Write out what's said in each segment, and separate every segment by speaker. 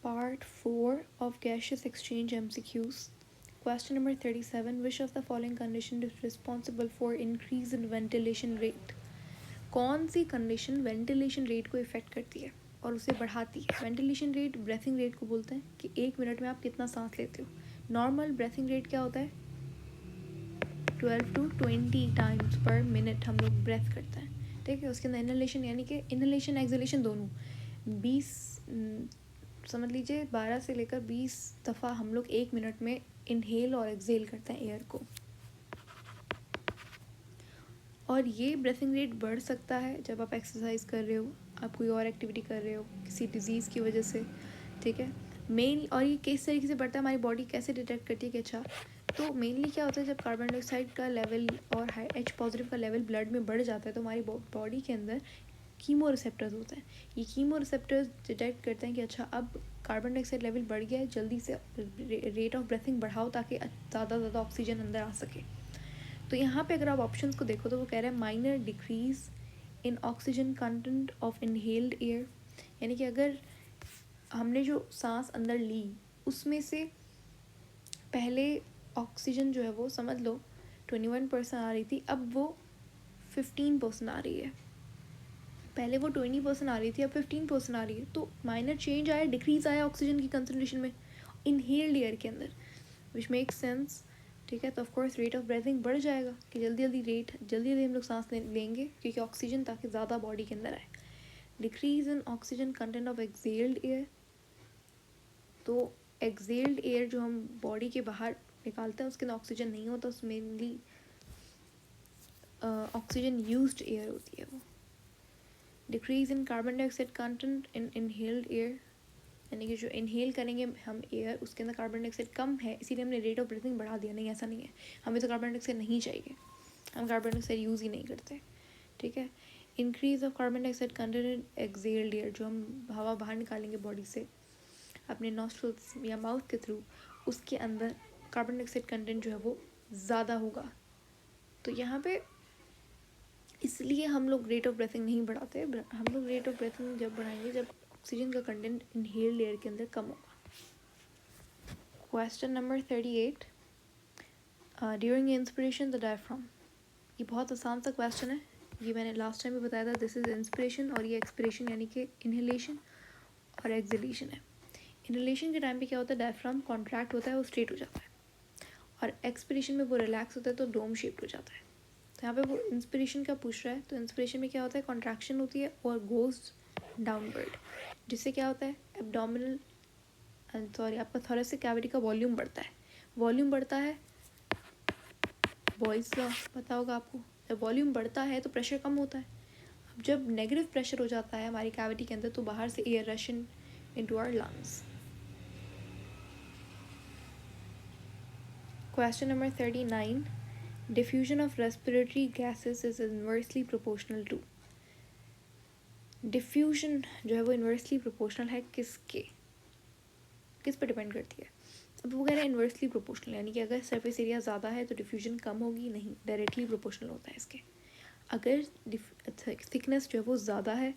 Speaker 1: Part 4 of Gaseous Exchange MCQs. Question number 37. Which of the following condition is responsible for increase in ventilation rate? कौन सी condition ventilation rate को effect करती है और उसे बढ़ाती है? वेंटिलेशन रेट ब्रेथिंग रेट को बोलते हैं कि 1 मिनट में आप कितना सांस लेते हो. नॉर्मल ब्रेथिंग रेट क्या होता है? 12 to 20 टाइम्स पर मिनट हम लोग ब्रेथ करते हैं. ठीक है. उसके अंदर इनहेलेशन यानी कि इनहेलेशन एक्सहेलेशन दोनों 20 समझ लीजिए 12 से लेकर 20 दफ़ा हम लोग 1 मिनट में इनहेल और एक्सहेल करते हैं एयर को. और ये ब्रेथिंग रेट बढ़ सकता है जब आप एक्सरसाइज कर रहे हो, आप कोई और एक्टिविटी कर रहे हो किसी डिजीज़ की वजह से. ठीक है. मेन और ये किस तरीके से बढ़ता है, हमारी बॉडी कैसे डिटेक्ट करती है कि अच्छा, तो मेनली क्या होता है जब कार्बन डाइऑक्साइड का लेवल और H पॉजिटिव का लेवल ब्लड में बढ़ जाता है तो हमारी बॉडी के अंदर कीमो रिसेप्टर्स होते हैं. ये कीमो रिसेप्टर्स डिटेक्ट करते हैं कि अच्छा अब कार्बन डाइऑक्साइड लेवल बढ़ गया है, जल्दी से रेट ऑफ ब्रेथिंग बढ़ाओ ताकि ज़्यादा ऑक्सीजन अंदर आ सके. तो यहाँ पे अगर आप ऑप्शंस को देखो तो वो कह रहा है minor decrease in oxygen content of inhaled air, यानी कि अगर हमने जो सांस अंदर ली उसमें से पहले ऑक्सीजन जो है वो समझ लो 21% आ रही थी, अब वो 15% आ रही है. पहले वो 20% आ रही थी, अब 15% आ रही है. तो माइनर चेंज आया, डिक्रीज आया ऑक्सीजन की कंसनट्रेशन में इनहेल्ड एयर के अंदर, विच मेक्स सेंस. ठीक है. तो ऑफकोर्स रेट ऑफ ब्रेथिंग बढ़ जाएगा कि जल्दी हम लोग सांस लेंगे क्योंकि ऑक्सीजन ताकि ज़्यादा बॉडी के अंदर आए. Decrease in oxygen content of exhaled air, तो एक्सहेल्ड एयर जो हम बॉडी के बाहर निकालते हैं उसके अंदर ऑक्सीजन नहीं होता, उसमें मेनली ऑक्सीजन यूज्ड एयर होती है वो. Decrease in carbon dioxide content in inhaled air, यानी कि जो इनहेल करेंगे हम एयर उसके अंदर कार्बन डाइऑक्साइड कम है, इसीलिए हमने रेट ऑफ ब्रीथिंग बढ़ा दिया. नहीं, ऐसा नहीं है, हमें तो कार्बन डाइऑक्साइड नहीं चाहिए, हम कार्बन डाइऑक्साइड यूज़ ही नहीं करते. ठीक है. Increase of carbon dioxide content in exhaled air, जो हम हवा बाहर निकालेंगे बॉडी से अपने नॉस्ट्रल्स या माउथ के थ्रू, उसके अंदर कार्बन डाइऑक्साइड कंटेंट जो है वो ज़्यादा होगा. तो यहाँ पे इसलिए हम लोग रेट ऑफ ब्रेथिंग नहीं बढ़ाते. हम लोग रेट ऑफ ब्रेथिंग जब बढ़ाएंगे जब ऑक्सीजन का कंटेंट इनहेल्ड एयर के अंदर कम होगा. Question number 38. During inspiration the diaphragm. ये बहुत आसान सा क्वेश्चन है, ये मैंने लास्ट टाइम भी बताया था. दिस इज इंस्पिरेशन और ये एक्सपिरेशन यानी कि इनहेलेशन और एक्सहेलेशन है. इनहेलेशन के टाइम पे क्या होता है, डायफ्राम कॉन्ट्रैक्ट होता है, वो स्ट्रेट हो जाता है, और एक्सपिरेशन में वो रिलैक्स होता है तो डोम शेप्ड हो जाता है. तो यहाँ पे वो इंस्पिरेशन का पूछ रहा है, तो इंस्पिरेशन में क्या होता है, कॉन्ट्रैक्शन होती है और गोज डाउनवर्ड, जिससे क्या होता है एब्डोमिनल आपका थोरेसिक कैविटी का वॉल्यूम बढ़ता है. वॉल्यूम बढ़ता है, बॉयज़ लॉ पता होगा आपको, जब वॉल्यूम बढ़ता है तो प्रेशर कम होता है. अब जब नेगेटिव प्रेशर हो जाता है हमारी कैविटी के अंदर तो बाहर से air rush into our lungs. Question number 39. Diffusion of respiratory gases is inversely proportional to. Diffusion जो है वो इन्वर्सली प्रोपोर्शनल है किस पर डिपेंड करती है. अब वो कह रहे हैं इन्वर्सली प्रोपोर्शनल, यानी कि अगर सरफेस एरिया ज़्यादा है तो डिफ्यूजन कम होगी. नहीं, डायरेक्टली प्रोपोर्शनल होता है इसके. अगर थिकनेस जो है वो ज़्यादा है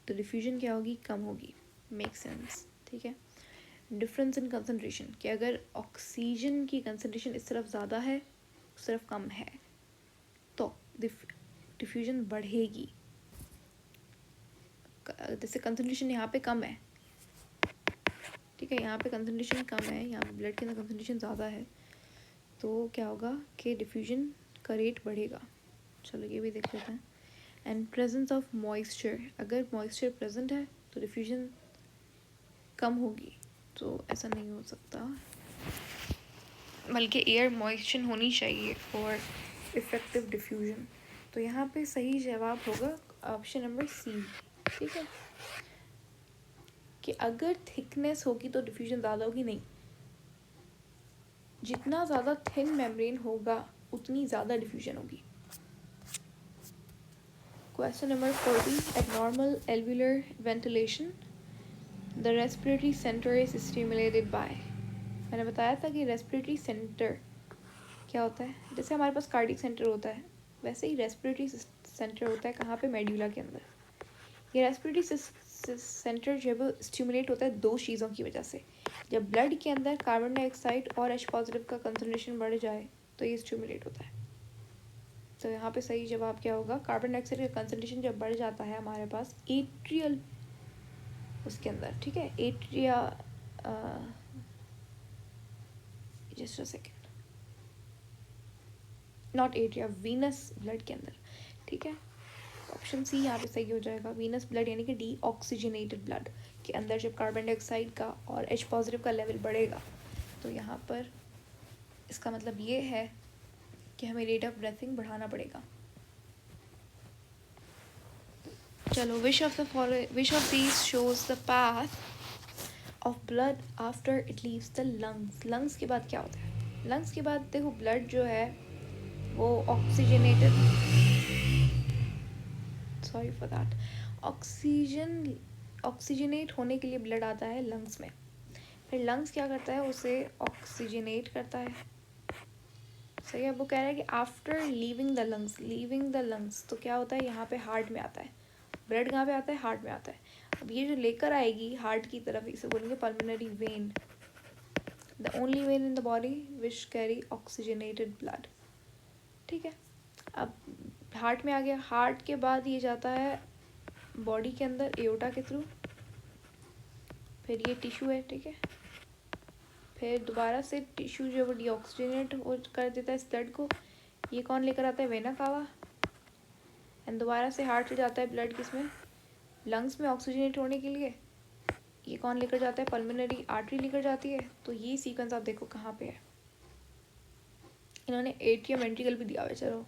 Speaker 1: तो डिफ्यूजन क्या होगी, कम होगी. Make sense. ठीक है. डिफरेंस इन कंसनट्रेशन, कि अगर ऑक्सीजन की कंसनट्रेशन इस तरफ ज़्यादा है उस तरफ कम है तो डिफ्यूजन बढ़ेगी. जैसे कंसनट्रेशन यहाँ पे कम है, ठीक है, यहाँ पे कंसनट्रेशन कम है, यहाँ पे ब्लड के अंदर कंसनट्रेशन ज़्यादा है, तो क्या होगा कि डिफ्यूजन का रेट बढ़ेगा. चलो ये भी देख लेते हैं. एंड प्रेजेंस ऑफ मॉइस्चर, अगर मॉइस्चर प्रेजेंट है तो डिफ्यूजन कम होगी. तो ऐसा नहीं हो सकता, बल्कि एयर मॉइस्चर होनी चाहिए फॉर इफेक्टिव डिफ्यूजन. तो यहाँ पे सही जवाब होगा ऑप्शन नंबर सी. ठीक है, कि अगर थिकनेस होगी तो डिफ्यूजन ज़्यादा होगी. नहीं, जितना ज़्यादा थिन मेम्ब्रेन होगा उतनी ज़्यादा डिफ्यूजन होगी. Question number 40. Eight normal alveolar ventilation the respiratory centre is stimulated by. मैंने बताया था कि रेस्पिरेटरी सेंटर क्या होता है, जैसे हमारे पास कार्डिक सेंटर होता है वैसे ही रेस्पिरेटरी सेंटर होता है. कहाँ पे, मेड्यूला के अंदर. ये रेस्पिरेटरी सेंटर जो है वो स्टिमुलेट होता है दो चीज़ों की वजह से। जब ब्लड के अंदर कार्बन डाइऑक्साइड और H पॉजिटिव का कंसनट्रेशन बढ़ जाए तो ये स्टिमुलेट होता है। तो यहाँ पे सही जवाब क्या होगा, कार्बन डाइऑक्साइड का कंसनट्रेशन जब बढ़ जाता है हमारे पास एट्रियल उसके अंदर, ठीक है, atria, just a second, not atria, venous blood के अंदर, ठीक है। ऑप्शन सी यहाँ पे सही हो जाएगा, वीनस ब्लड यानी कि डी ऑक्सीजनेटेड ब्लड के अंदर जब कार्बन डाइऑक्साइड का और H पॉजिटिव का लेवल बढ़ेगा तो यहाँ पर इसका मतलब ये है कि हमें रेट ऑफ ब्रेथिंग बढ़ाना पड़ेगा। चलो, which of these shows the path of blood after it leaves the lungs. Lungs के बाद क्या होता है, लंग्स के बाद देखो ब्लड जो है वो oxygenated, sorry for that, oxygenate होने के लिए ब्लड आता है लंग्स में, फिर लंग्स क्या करता है, उसे ऑक्सीजनेट करता है, सही है। वो कह रहा है कि आफ्टर लीविंग द लंग्स तो क्या होता है, यहाँ पे हार्ट में आता है, ब्लड कहाँ पे आता है, हार्ट में आता है। अब ये जो लेकर आएगी हार्ट की तरफ, इसे बोलेंगे pulmonary vein, the only when in the body which carry oxygenated blood, ठीक है। अब हार्ट में आ गया, हार्ट के बाद ये जाता है बॉडी के अंदर एओर्टा के थ्रू, फिर ये टिश्यू है, ठीक है, फिर दोबारा से टिश्यू जो वो डीऑक्सीजनेट कर देता है इस ब्लड को, ये कौन लेकर आता है, वेना कावा, एंड दोबारा से हार्ट से जाता है ब्लड किसमें, लंग्स में ऑक्सीजनेट होने के लिए, ये कौन लेकर जाता है, पल्मोनरी आर्टरी लेकर जाती है। तो ये सीक्वेंस आप देखो कहाँ पे है, इन्होंने एट्रियम वेंट्रिकल भी दिया हुआ है। चलो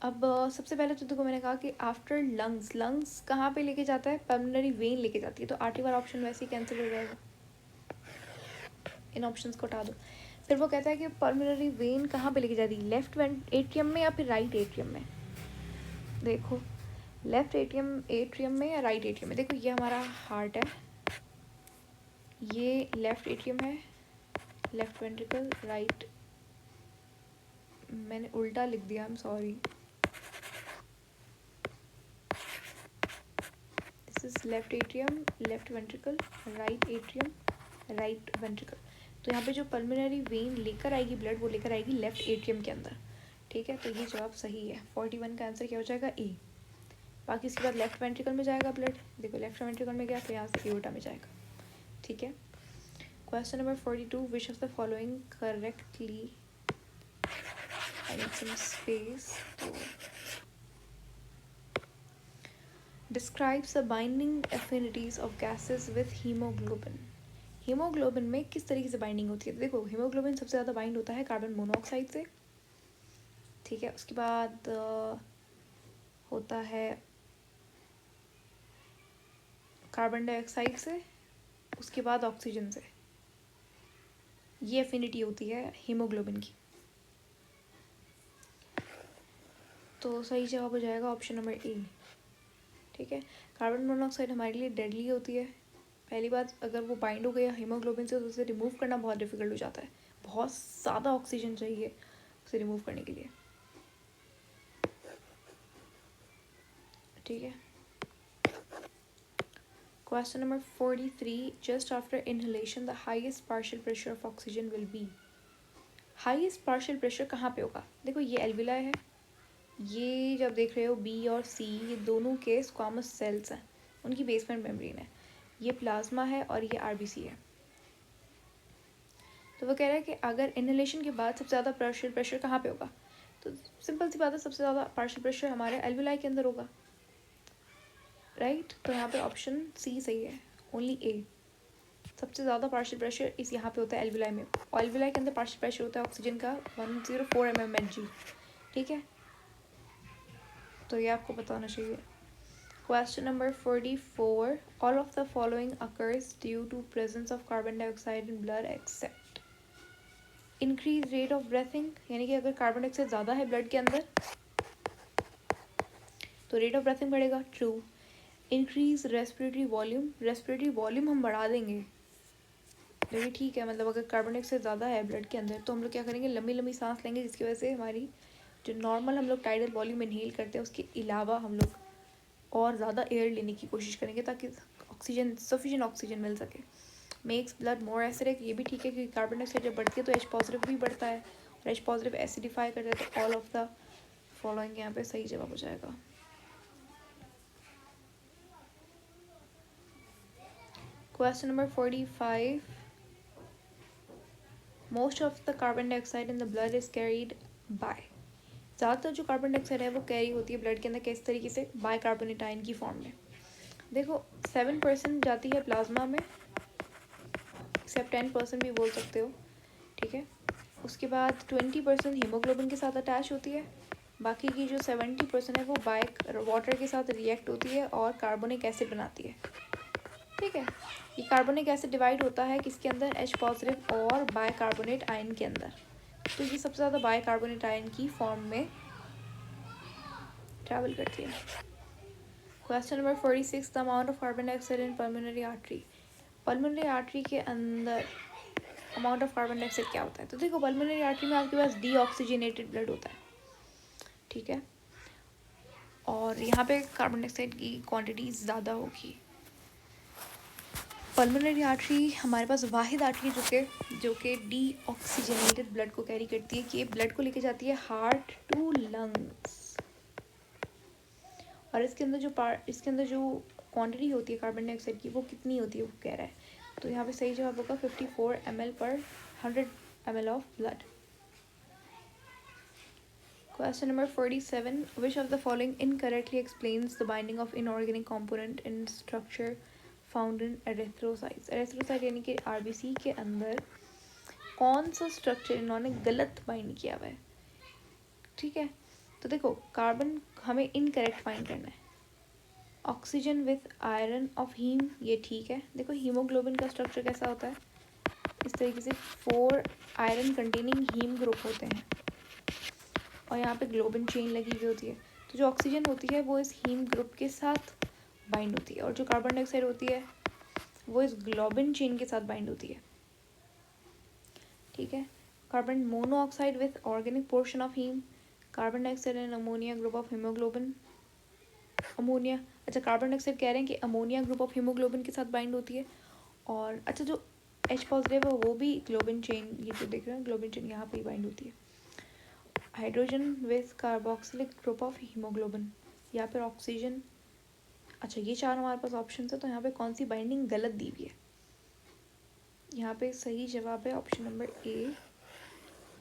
Speaker 1: अब सबसे पहले तो देखो मैंने कहा कि आफ्टर लंग्स कहाँ पे लेके जाता है, पल्मोनरी वेन लेके जाती है, तो आर्टरी वाला ऑप्शन वैसे ही कैंसिल हो जाएगा, इन ऑप्शंस को हटा दो। फिर वो कहता है कि पल्मोनरी वेन कहाँ पे लेके जाती है, लेफ्ट एट्रियम में या फिर राइट एट्रियम में, देखो लेफ्ट एट्रियम में या राइट एट्रियम में। देखो ये हमारा हार्ट है, ये लेफ्ट एट्रियम है, लेफ्ट वेंट्रिकल, राइट, मैंने उल्टा लिख दिया, I am sorry, this is left atrium, left ventricle, right atrium, right ventricle. तो यहाँ पे जो पल्मोनरी वेन लेकर आएगी ब्लड, वो लेकर आएगी लेफ्ट एट्रियम के अंदर, ठीक है। तो ये जवाब सही है, 41 का आंसर क्या हो जाएगा, ए। बाकी इसके बाद लेफ्ट वेंट्रिकल में जाएगा ब्लड, देखो लेफ्ट वेंट्रिकल में गया तो यहाँ से एओर्टा में जाएगा, ठीक है। Question number 42, which of the following correctly, I need some space, तो describes the binding affinities of gases with haemoglobin. Haemoglobin में किस तरीके से बाइंडिंग होती है, देखो हीमोग्लोबिन सबसे ज़्यादा बाइंड होता है कार्बन मोनोऑक्साइड से, ठीक है। उसके बाद होता है कार्बन डाइऑक्साइड से, उसके बाद ऑक्सीजन से, ये एफिनिटी होती है हीमोग्लोबिन की। तो सही जवाब हो जाएगा ऑप्शन नंबर ए, ठीक है। कार्बन मोनोऑक्साइड हमारे लिए डेडली होती है, पहली बात अगर वो बाइंड हो गया हीमोग्लोबिन से तो उसे रिमूव करना बहुत डिफिकल्ट हो जाता है, बहुत ज़्यादा ऑक्सीजन चाहिए उसे रिमूव करने के लिए, ठीक है। Question number 43, just after inhalation the highest partial pressure of oxygen will be. Highest partial pressure कहाँ पे होगा, देखो ये एल्विलाई है, ये जब देख रहे हो बी और सी, ये दोनों के स्क्वामस सेल्स हैं, उनकी बेसमेंट मेम्ब्रेन है, ये प्लाज्मा है और ये आरबीसी है। तो वो कह रहा है कि अगर इनहेलेशन के बाद सबसे ज़्यादा पार्शियल प्रेशर कहाँ पे होगा, तो सिंपल सी बात है, सबसे ज़्यादा पार्शियल प्रेशर हमारे एल्विलाई के अंदर होगा, राइट। तो यहाँ पे ऑप्शन सी सही है, ओनली ए, सबसे ज़्यादा पार्शियल प्रेशर इस यहाँ पे होता है एल्विलाई में, एल्विलाई के अंदर पार्शियल प्रेशर होता है ऑक्सीजन का 104 mmHg, ठीक है। तो ये आपको पता होना चाहिए। Question number 44, all of the following occurs due to presence of carbon dioxide in blood except increase rate of breathing, यानी कि अगर कार्बन डाइऑक्साइड ज़्यादा है ब्लड के अंदर तो रेट ऑफ ब्रेथिंग बढ़ेगा, ट्रू। इंक्रीज रेस्पिरेटरी वॉल्यूम हम बढ़ा देंगे, तो ये ठीक है, मतलब अगर कार्बन डाइऑक्साइड ज़्यादा है ब्लड के अंदर तो हम लोग क्या करेंगे, लंबी लंबी सांस लेंगे, जिसकी वजह से हमारी जो नॉर्मल हम लोग टाइडल वॉल्यूम इनहेल करते हैं उसके अलावा हम लोग और ज़्यादा एयर लेने की कोशिश करेंगे ताकि ऑक्सीजन सफिशिएंट ऑक्सीजन मिल सके। मेक्स ब्लड मोर एसिडिक, ये भी ठीक है क्योंकि कार्बन डाइऑक्साइड जब बढ़ती है तो एच पॉजिटिव भी बढ़ता है और एच पॉजिटिव एसिडिफाई करता है। तो ऑल ऑफ द फॉलोइंग यहाँ पे सही जवाब हो जाएगा। Question number 45, most of the carbon dioxide in the blood is carried bye. ज़्यादातर जो कार्बन डाइऑक्साइड है वो कैरी होती है ब्लड के अंदर किस तरीके से, बाय कार्बोनेट आयन की फॉर्म में। देखो 7% जाती है प्लाज्मा में, एक्सेप्ट 10% भी बोल सकते हो, ठीक है। उसके बाद 20% हीमोग्लोबिन के साथ अटैच होती है, बाकी की जो 70% है वो बाय वाटर के साथ रिएक्ट होती है और कार्बोनिक एसिड बनाती है, ठीक है। ये कार्बोनिक एसिड डिवाइड होता है किसके अंदर, एच पॉजिटिव और बाय कार्बोनेट आयन के अंदर। तो ये सबसे ज़्यादा बाय कार्बोनेट आयन की फॉर्म में ट्रैवल करती है। Question number 46, the amount of carbon dioxide in pulmonary artery. Pulmonary artery के अंदर अमाउंट ऑफ कार्बन डाइऑक्साइड क्या होता है। तो देखो पल्मोनरी आर्टरी में आपके पास डीऑक्सीजनेटेड ब्लड होता है, ठीक है, और यहाँ पे कार्बन डाइऑक्साइड की क्वांटिटी ज़्यादा होगी। पल्मोनरी आर्टरी हमारे पास वाहिद आर्टरी जो कि डीऑक्सीजनेटेड ब्लड को कैरी करती है, कि ये ब्लड को लेके जाती है हार्ट टू लंग्स। और इसके अंदर जो क्वांटिटी होती है कार्बन डाइऑक्साइड की वो कितनी होती है वो कह रहा है। तो यहाँ पे सही जवाब होगा 54 ml पर 100 ml of blood. Question number 47, which of the following incorrectly explains the binding of inorganic component in structure found in erythrocytes. Erythrocyte यानी कि आरबीसी के अंदर कौन सा स्ट्रक्चर इन्होंने गलत बाइंड किया हुआ है, ठीक है। तो देखो कार्बन हमें इनकरेक्ट फाइंड करना है। Oxygen with iron of heme, ये ठीक है। देखो हीमोग्लोबिन का स्ट्रक्चर कैसा होता है, इस तरीके से 4 आयरन कंटेनिंग हीम ग्रुप होते हैं और यहाँ पे ग्लोबिन चेन लगी हुई होती है। तो जो ऑक्सीजन होती है वो इस हीम ग्रुप के साथ बाइंड होती है और जो कार्बन डाइऑक्साइड होती है वो इस ग्लोबिन चेन के साथ बाइंड होती है, ठीक है। Carbon monoxide with organic portion of heme, carbon dioxide and ammonia group of haemoglobin. Ammonia, अच्छा कार्बन डाइऑक्साइड कह रहे हैं कि अमोनिया ग्रुप ऑफ हीमोग्लोबिन के साथ बाइंड होती है। और अच्छा जो एच पॉजिटिव है वो भी ग्लोबिन चेन, ये जो देख रहे हैं ग्लोबिन चेन यहाँ पे ही बाइंड होती है। Hydrogen with carboxylic group of haemoglobin, या फिर ऑक्सीजन। अच्छा ये 4 हमारे पास ऑप्शन है, तो यहाँ पे कौन सी बाइंडिंग गलत दी हुई है। यहाँ पे सही जवाब है option number A,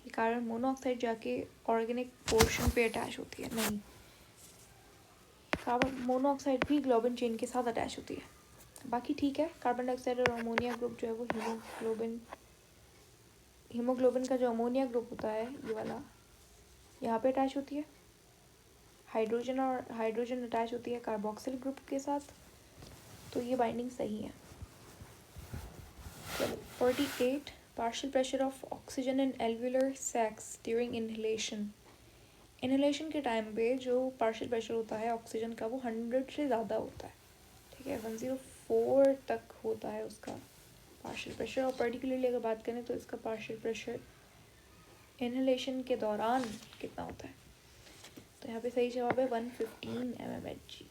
Speaker 1: carbon monoxide जाके ऑर्गेनिक पोर्शन पे अटैच होती है। नहीं, कार्बन मोनोऑक्साइड भी ग्लोबिन चेन के साथ अटैच होती है। बाकी ठीक है, कार्बन डाइऑक्साइड और अमोनिया ग्रुप जो है वो हीमोग्लोबिन का जो अमोनिया ग्रुप होता है ये वाला यहाँ पे अटैच होती है। हाइड्रोजन अटैच होती है कार्बोक्सिल ग्रुप के साथ, तो ये बाइंडिंग सही है। चलो 48, partial pressure of oxygen in alveolar sacs during inhalation. Inhalation के टाइम पे जो पार्शियल प्रेशर होता है ऑक्सीजन का वो 100 से ज़्यादा होता है, ठीक है, 104 तक होता है उसका पार्शियल प्रेशर। और पर्टिकुलरली अगर बात करें तो इसका पार्शियल प्रेशर इनहेलेशन के दौरान कितना होता है, तो यहाँ पे सही जवाब है 115 mmHg।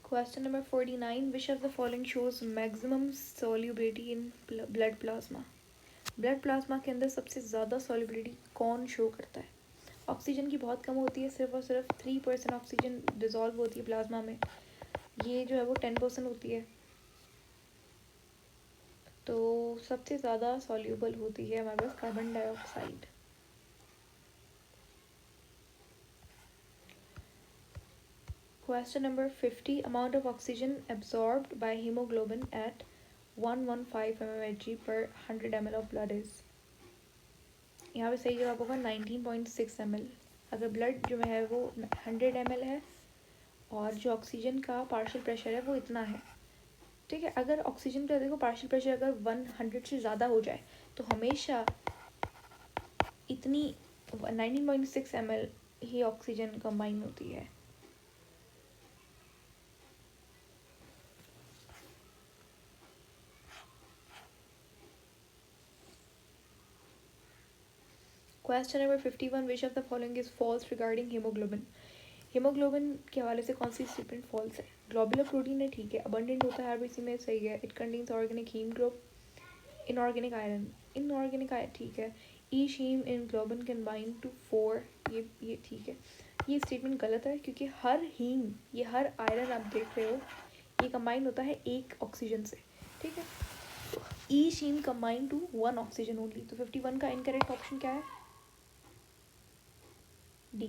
Speaker 1: Question number 49, which of the following shows maximum solubility in blood plasma. Blood plasma के अंदर सबसे ज़्यादा सॉल्युबिलिटी कौन शो करता है। ऑक्सीजन की बहुत कम होती है, सिर्फ और सिर्फ 3% ऑक्सीजन डिजॉल्व होती है प्लाज्मा में, ये जो है वो 10% होती है। तो सबसे ज़्यादा सॉल्यूबल होती है हमारे पास carbon dioxide. Question number 50, amount of oxygen absorbed by haemoglobin at 115 mmHg पर 100 ml ऑफ ब्लड इज। यहाँ पे सही जवाब होगा 19.6 ml। अगर ब्लड जो है वो 100 ml है और जो ऑक्सीजन का पार्शियल प्रेशर है वो इतना है, ठीक है। अगर ऑक्सीजन का देखो पार्शियल प्रेशर अगर 100 से ज़्यादा हो जाए तो हमेशा इतनी 19.6 ml ही ऑक्सीजन कंबाइन होती है। Question number 51, which of the following is false regarding haemoglobin. Haemoglobin के हवाले से कौन सी स्टेटमेंट फॉल्स है? ग्लोबुलर प्रोटीन है, ठीक है, अबंडेंट होता है आरबीसी में, सही है। It contains organic heme group, inorganic iron, inorganic iron, ठीक है। Each heme in globin can bind to 4, ये ठीक है। ये स्टेटमेंट गलत है क्योंकि हर हीम, ये हर आयरन आप देख रहे हो, ये कंबाइन होता है एक ऑक्सीजन से, ठीक है। तो each heme combine to 1 oxygen only. तो 51 का इनकरेक्ट ऑप्शन क्या है? डी।